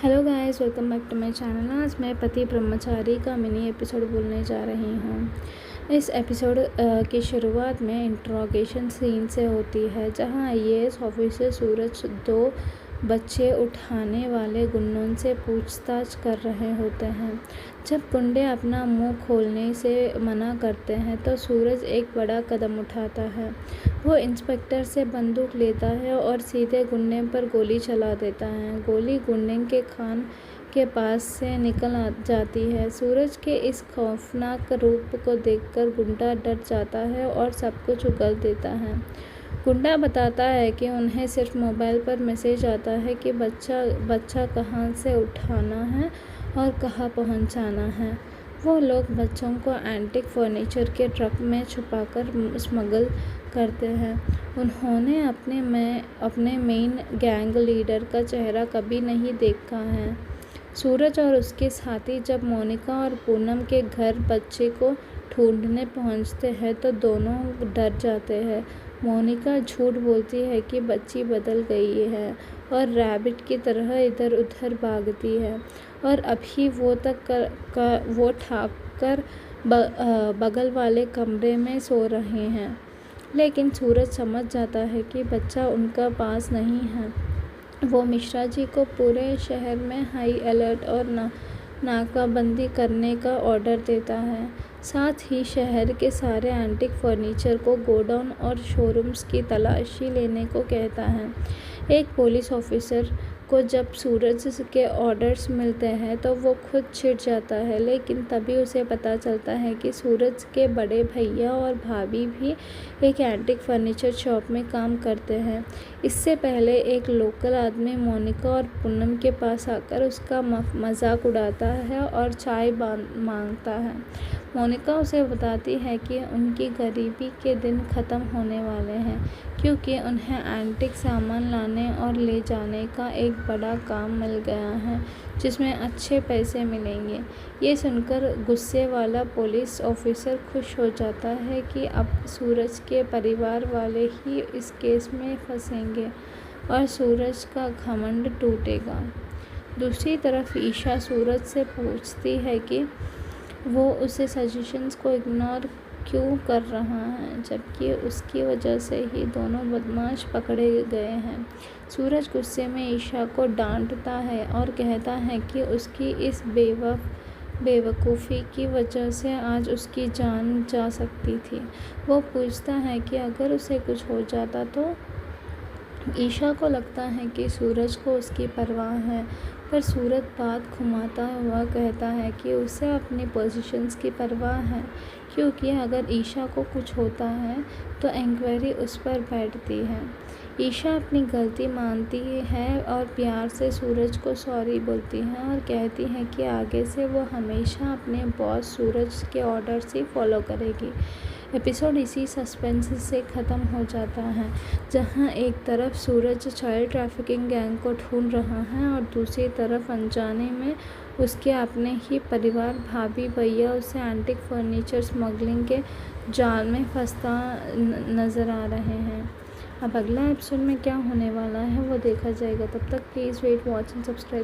Hello guys, welcome back to my channel. आज मैं पति ब्रह्मचारी का मिनी एपिसोड बोलने जा रही हूँ। इस एपिसोड की शुरुआत में इंट्रोगेशन सीन से होती है, जहाँ आईएएस ऑफिसर सूरज दो बच्चे उठाने वाले गुंडों से पूछताछ कर रहे होते हैं। जब गुंडे अपना मुंह खोलने से मना करते हैं तो सूरज एक बड़ा कदम उठाता है। वो इंस्पेक्टर से बंदूक लेता है और सीधे गुंडे पर गोली चला देता है। गोली गुंडे के कान के पास से निकल जाती है। सूरज के इस खौफनाक रूप को देखकर गुंडा डर जाता है और सब कुछ उगल देता है। गुंडा बताता है कि उन्हें सिर्फ मोबाइल पर मैसेज आता है कि बच्चा कहाँ से उठाना है और कहाँ पहुँचाना है। वो लोग बच्चों को एंटीक फर्नीचर के ट्रक में छुपाकर स्मगल करते हैं। उन्होंने अपने मेन गैंग लीडर का चेहरा कभी नहीं देखा है। सूरज और उसके साथी जब मोनिका और पूनम के घर बच्चे को ढूंढने पहुंचते हैं तो दोनों डर जाते हैं। मोनिका झूठ बोलती है कि बच्ची बदल गई है और रैबिट की तरह इधर उधर भागती है और अभी वो ठाकर बगल वाले कमरे में सो रहे हैं। लेकिन सूरज समझ जाता है कि बच्चा उनका पास नहीं है। वो मिश्रा जी को पूरे शहर में हाई अलर्ट और नाकाबंदी करने का ऑर्डर देता है। साथ ही शहर के सारे एंटीक फर्नीचर को गोडाउन और शोरूम्स की तलाशी लेने को कहता है। एक पुलिस ऑफिसर को जब सूरज के ऑर्डर्स मिलते हैं तो वो खुद चिढ़ जाता है, लेकिन तभी उसे पता चलता है कि सूरज के बड़े भैया और भाभी भी एक एंटीक फर्नीचर शॉप में काम करते हैं। इससे पहले एक लोकल आदमी मोनिका और पूनम के पास आकर उसका मजाक उड़ाता है और चाय मांगता है। मोनिका उसे बताती है कि उनकी गरीबी के दिन ख़त्म होने वाले हैं, क्योंकि उन्हें एंटीक सामान लाने और ले जाने का एक बड़ा काम मिल गया है जिसमें अच्छे पैसे मिलेंगे। ये सुनकर गुस्से वाला पुलिस ऑफिसर खुश हो जाता है कि अब सूरज के परिवार वाले ही इस केस में फंसेंगे और सूरज का घमंड टूटेगा। दूसरी तरफ ईशा सूरज से पूछती है कि वो उसे सजेशंस को इग्नोर क्यों कर रहा है, जबकि उसकी वजह से ही दोनों बदमाश पकड़े गए हैं। सूरज गुस्से में ईशा को डांटता है और कहता है कि उसकी इस बेवकूफ़ी की वजह से आज उसकी जान जा सकती थी। वो पूछता है कि अगर उसे कुछ हो जाता तो। ईशा को लगता है कि सूरज को उसकी परवाह है, पर सूरज बात घुमाता हुआ कहता है कि उसे अपनी पोजीशंस की परवाह है, क्योंकि अगर ईशा को कुछ होता है तो इंक्वायरी उस पर बैठती है। ईशा अपनी गलती मानती है और प्यार से सूरज को सॉरी बोलती है और कहती है कि आगे से वो हमेशा अपने बॉस सूरज के ऑर्डर्स ही फॉलो करेगी। एपिसोड इसी सस्पेंस से ख़त्म हो जाता है, जहां एक तरफ सूरज चाइल्ड ट्रैफिकिंग गैंग को ढूंढ रहा है और दूसरी तरफ अनजाने में उसके अपने ही परिवार भाभी भैया उसे एंटीक फर्नीचर स्मगलिंग के जाल में फंसता नज़र आ रहे हैं। अब अगला एपिसोड में क्या होने वाला है वो देखा जाएगा। तब तक please wait, watch and subscribe.